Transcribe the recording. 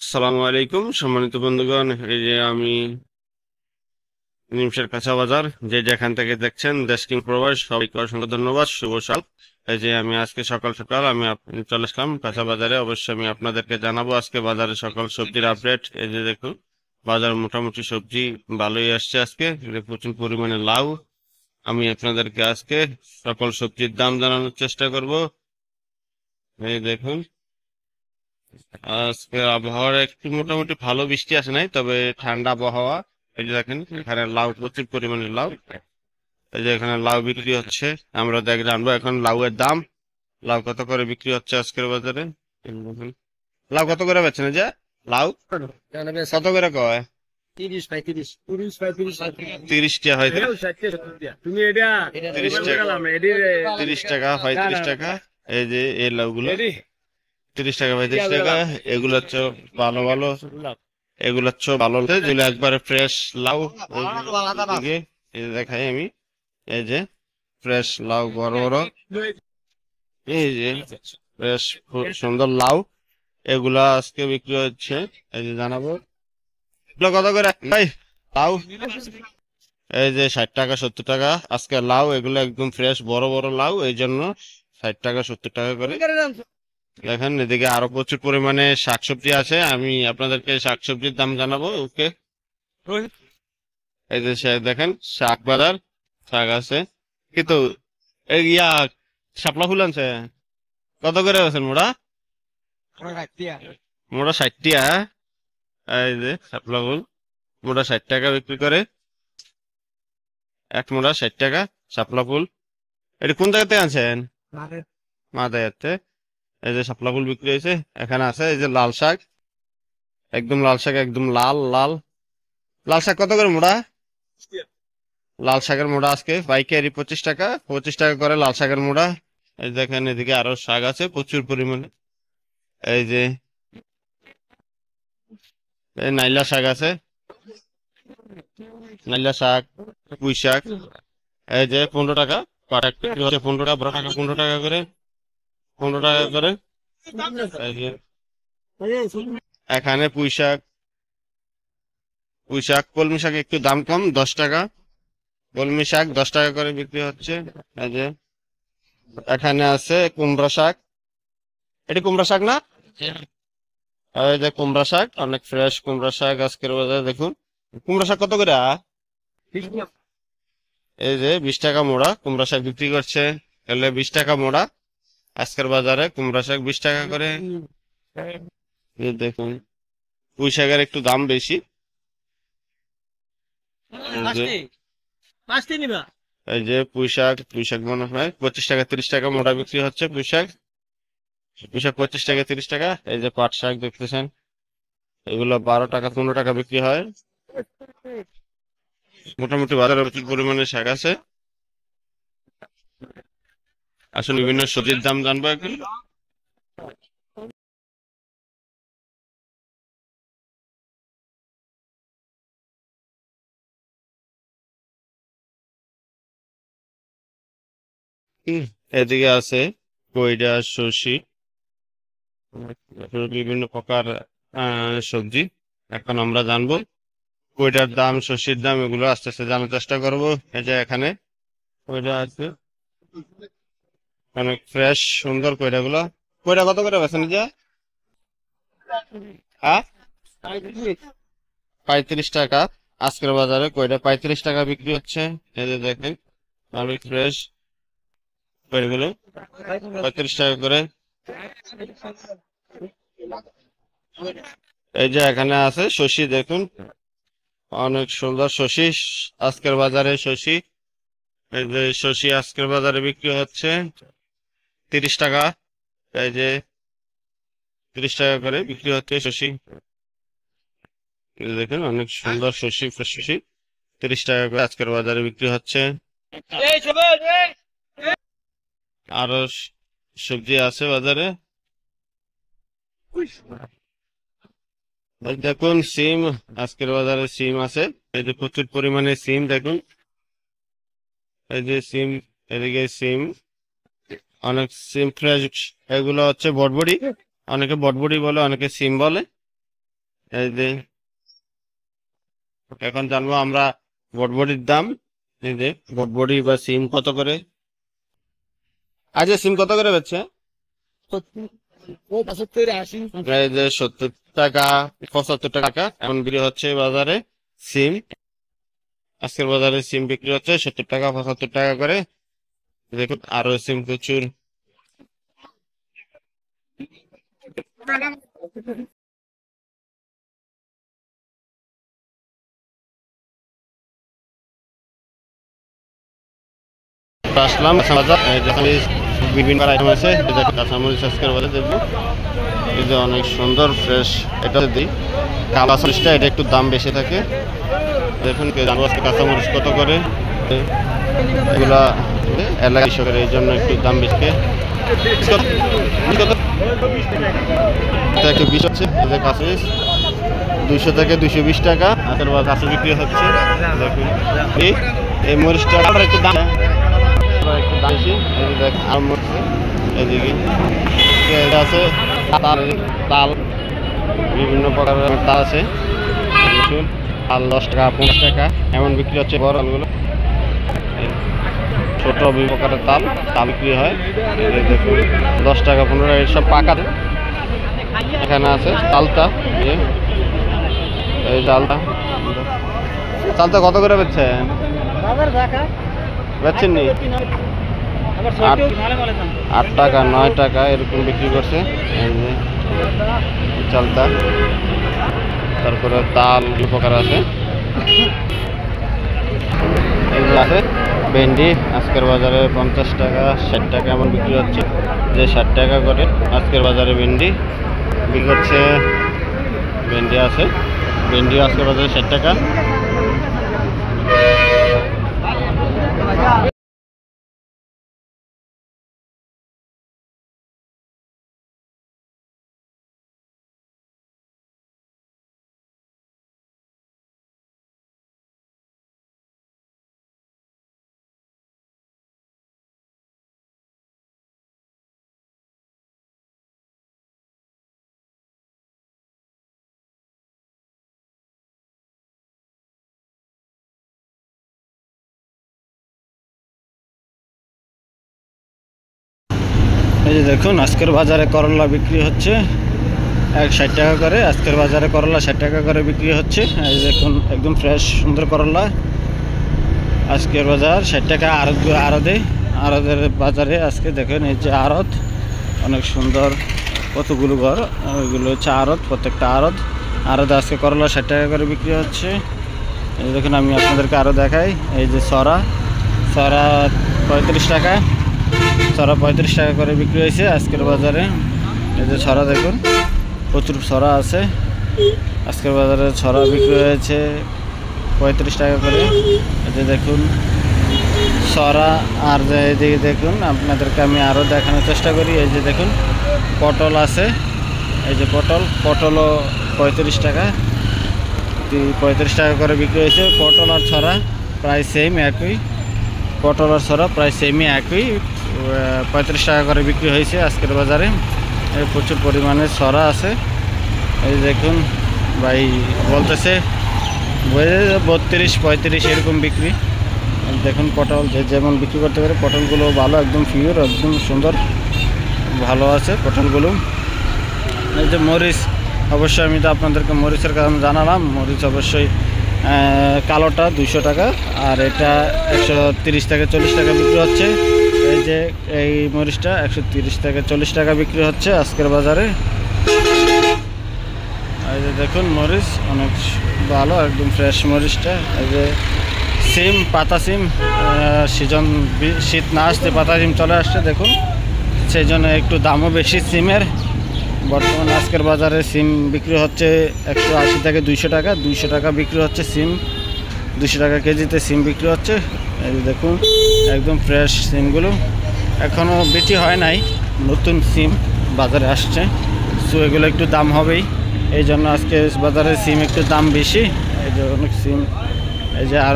আসসালামু আলাইকুম সম্মানিত বন্ধুগণ, এই যে আমি নিমসের কাঁচা বাজার, যে যেখান থেকে দেখছেন দেশ কিং প্রবাস, সবাইকে অসংখ্য ধন্যবাদ। শুভ সকাল। এই যে আমি আজকে সকাল সকাল চলে আসলাম কাঁচা বাজারে। অবশ্যই আমি আপনাদেরকে জানাবো আজকে বাজারে সকল সবজির আপডেট। এই যে দেখুন, বাজার মোটামুটি সবজি ভালোই আসছে আজকে। এই যে প্রচুর পরিমাণে লাউ। আমি আপনাদেরকে আজকে সকল সবজির দাম জানানোর চেষ্টা করব। এই দেখুন, আজকে আবহাওয়ার একটু মোটামুটি ভালো, বৃষ্টি আসে নাই, তবে ঠান্ডা আবহাওয়া। এই যে দেখেন, এখানে লাউ, প্রচুর পরিমাণে লাউ। এই যে এখানে লাউ বিক্রি হচ্ছে। আমরা জানবো এখন লাউ এর দাম। লাউ কত করে বিক্রি হচ্ছে আজকের বাজারে। এই দেখুন, লাউ কত করে বেচছেন? এই যে লাউ কত করে কয়? 30 টাকা হয়। 30 টাকা, 30 টাকা, 35 টাকা। এই যে এই লাউগুলো 30 টাকা, 35 টাকা। এগুলো হচ্ছে ভালো ভালো, এগুলো হচ্ছে ভালো, যেগুলো একবারে ফ্রেশ লাউ। এই যে দেখাই আমি, এই যে ফ্রেশ লাউ, বড় বড়, এই যে ফ্রেশ সুন্দর লাউ। এগুলা আজকে বিক্রি হচ্ছে। এই যে জানাবো এগুলো কত করে ভাই লাউ। এই যে 60 টাকা, 70 টাকা আজকে লাউ। এগুলো একদম ফ্রেশ বড় বড় লাউ, এই জন্য 60 টাকা, 70 টাকা করে। দেখেন এদিকে আরো প্রচুর পরিমাণে শাকসবজি আছে, আমি আপনাদেরকে শাকসবজির দাম জানাবো। ওকে, এই যে দেখেন শাক বাজার, শাক আছে কিন্তু। এই শাপলা ফুল আনছে কত করে আছেন মোড়া? মোড়া 60 টাকা। এই যে শাপলা ফুল মোড়া 60 টাকা বিক্রি করে। এক মোড়া 60 টাকা শাপলা ফুল। এটা কোন জায়গাতে আনছেন? মাদায়াতে। এই যে শাপলা ফুল বিক্রি হয়েছে। এখানে আছে এই যে লাল শাক, একদম লাল শাক, একদম লাল লাল। লাল শাক কত করে মোড়া? লাল শাকের মোড়া আজকে পাইকারি 25 টাকা, 25 টাকা করে লাল শাকের মোড়া। এই দেখেন এদিকে আরো শাক আছে প্রচুর পরিমাণে। এই যে এই নাইলা শাক আছে, নাইলা শাক, পুঁই শাক। এই যে 15 টাকা পাটা বিক্রি হচ্ছে, 15 টাকা, 12 টাকা, 15 টাকা করে, 15 টাকা করে। এই যে এখানে পুঁই শাক, পুঁই শাক, কলমি শাক একটু দাম কম, 10 টাকা। কলমি শাক 10 টাকা করে বিক্রি হচ্ছে। এই যে এখানে আছে কুমড়া শাক। এটি কুমড়া শাক না? এই যে কুমড়া শাক, অনেক ফ্রেশ কুমড়া শাক আজকের বাজারে। দেখুন কুমড়া শাক কত করে এই যে 20 টাকা মোড়া কুমড়া শাক বিক্রি করছে। এলে 20 টাকা মোড়া আজকের বাজারে কুমড়া শাক, 20 টাকা করে। এই দেখুন পুঁই শাকের একটু দাম বেশি। এই যে পুঁই শাক, পুঁই শাক মনে হয় 25 টাকা, 30 টাকা মোড়া বিক্রি হচ্ছে। পুঁই শাক, পুঁই শাক 25 টাকা, 30 টাকা। এই যে পাট শাক দেখতেছেন, এগুলো 12 টাকা, 15 টাকা বিক্রি হয়। মোটামুটি বাজারে প্রচুর পরিমাণে শাক আছে। আসলে বিভিন্ন সবজির দাম জানবো এখন। এদিকে আছে কইডা, শসি, বিভিন্ন প্রকার সবজি। এখন আমরা জানবো কইটার দাম, শসির দাম, এগুলো আস্তে আস্তে জানার চেষ্টা করবো। এই যে এখানে কইটা আছে, অনেক ফ্রেশ সুন্দর কইটা গুলো। কইটা কত করে বেছেন যে? হ্যাঁ, 35 টাকা আজকের বাজারে কইটা 35 টাকা বিক্রি হচ্ছে। এই যে দেখেন অনেক ফ্রেশ কইগুলো, 35 টাকা করে। এই যে এখানে আছে শসি, দেখুন অনেক সুন্দর শসি আজকের বাজারে। শসি, এই যে শসি আজকের বাজারে বিক্রি হচ্ছে 30 টাকা। এই যে 30 টাকা করে বিক্রি হচ্ছে শসি। এই যে দেখেন অনেক সুন্দর শসি, ফ্রেশ শসি 30 টাকা করে আজকের বাজারে বিক্রি হচ্ছে। আরো সবজি আছে বাজারে। এই দেখুন সিম, আজকের বাজারে সিম আছে। এই যে প্রচুর পরিমাণে সিম দেখুন। এই যে সিম, এদিকে সিম, অনেক সিম ফ্রেশ। এগুলো হচ্ছে বটবড়ি, অনেকে বটবড়ি বলে, অনেকে সিম বলে। এই যে এখন জানবো আমরা বটবটির দাম। এই যে বটবটি বা সিম কত করে, আজ সিম কত করে বেচছে? এই যে 70 টাকা 75 টাকা এখন বিক্রি হচ্ছে বাজারে সিম। আজকের বাজারে সিম বিক্রি হচ্ছে 70 টাকা 75 টাকা করে। দেখুন আরো সিম প্রচুর। আসলাম বাজার, বিভিন্ন আইটেম আছে। কাঁচামরিচ আজকের বাজারে দেখবো, এই যে অনেক সুন্দর ফ্রেশ। এটা দিই কালা মরিচটা, এটা একটু দাম বেশি থাকে। দেখুন জানবো আজকে কাঁচামরিচ কত করে। এগুলা এলাকা কৃষকের, এই জন্য একটু দাম বেশি। একটু 20 হচ্ছে কাঁচামরিচ 200 থেকে 220 টাকা আজকের বাজার কাঁচা বিক্রি হচ্ছে। দেখুন এই মরিচটা একটু দাম একটু দাম বেশি। এদিকে এটা আছে তাল, বিভিন্ন প্রকারের তাল আছে। দেখুন তাল 10 টাকা 15 টাকা এমন বিক্রি হচ্ছে। বড় তালগুলো, ছোট বিভিন্ন প্রকারের তাল বিক্রি হয়। দেখুন 10 টাকা 15 টাকা সব পাকা। এখানে আছে তালটা, এই চালটা কত করে বেচছেন? বেচছেন নি 8 টাকা 9 টাকা এরকম বিক্রি করছে চালটা। তারপরে তাল প্রকার আছে। এগুলো আছে ভেন্ডি আজকের বাজারে 50 টাকা 60 টাকা এমন বিক্রি হচ্ছে। যে 60 টাকা করে আজকের বাজারে ভেন্ডি বিক্রি হচ্ছে। ভেন্ডি আছে, ভেন্ডি আজকের বাজারে 60 টাকা। এই যে দেখুন আজকের বাজারে করলা বিক্রি হচ্ছে 60 টাকা করে। আজকের বাজারে করলা 60 টাকা করে বিক্রি হচ্ছে। এই দেখুন একদম ফ্রেশ সুন্দর করলা। আজকের বাজার 60 টাকা। আড়তের বাজারে আজকে দেখেন এই যে আড়ত, অনেক সুন্দর কতগুলো ঘর, ওইগুলো হচ্ছে আড়ত। প্রত্যেকটা আড়তে আজকে করলা 60 টাকা করে বিক্রি হচ্ছে। এই দেখুন আমি আপনাদেরকে আরও দেখাই। এই যে সরা 35 টাকা, ছড়া 35 টাকা করে বিক্রি হয়েছে আজকের বাজারে। এই যে ছড়া দেখুন প্রচুর ছড়া আছে। আজকের বাজারে ছড়া বিক্রি হয়েছে 35 টাকা করে। এই যে দেখুন ছড়া। আর এদিকে দেখুন আপনাদেরকে আমি আরও দেখানোর চেষ্টা করি। এই যে দেখুন পটল আছে, এই যে পটলও 35 টাকা 35 টাকা করে বিক্রি হয়েছে। পটল আর ছড়া প্রায় সেম একই, পটল আর ছড়া প্রায় সেমই একই। 35 টাকা করে বিক্রি হয়েছে আজকের বাজারে। প্রচুর পরিমাণে ছড়া আছে। এই দেখুন ভাই বলতেছে 32 35 এরকম বিক্রি। দেখুন পটল যে যেমন বিক্রি করতে পারে। পটলগুলো ভালো, একদম পিওর, একদম সুন্দর ভালো আছে পটলগুলো। এই যে মরিচ, অবশ্যই আমি তো আপনাদেরকে মরিচের কারণ জানালাম। মরিচ অবশ্যই কালোটা 200 টাকা আর এটা 130 থেকে 40 টাকা বিক্রি হচ্ছে। এই যে এই মরিচটা 130 থেকে 40 টাকা বিক্রি হচ্ছে আজকের বাজারে। এই যে দেখুন মরিচ অনেক ভালো, একদম ফ্রেশ মরিচটা। এই যে সিম, পাতা সিম, সিজন শীত না আসতে পাতা সিম চলে আসছে দেখুন, সেই জন্য একটু দামও বেশি সিমের। বর্তমানে আজকের বাজারে সিম বিক্রি হচ্ছে 180 থেকে 200 টাকা। 200 টাকা বিক্রি হচ্ছে সিম, 200 টাকা কেজিতে সিম বিক্রি হচ্ছে। এই দেখুন একদম ফ্রেশ সিমগুলো, এখনও বেশি হয় নাই, নতুন সিম বাজারে আসছে। সো এগুলো একটু দাম হবেই, এই জন্য আজকে বাজারে সিম একটু দাম বেশি। এই যে অনেক সিম, এই যে আরও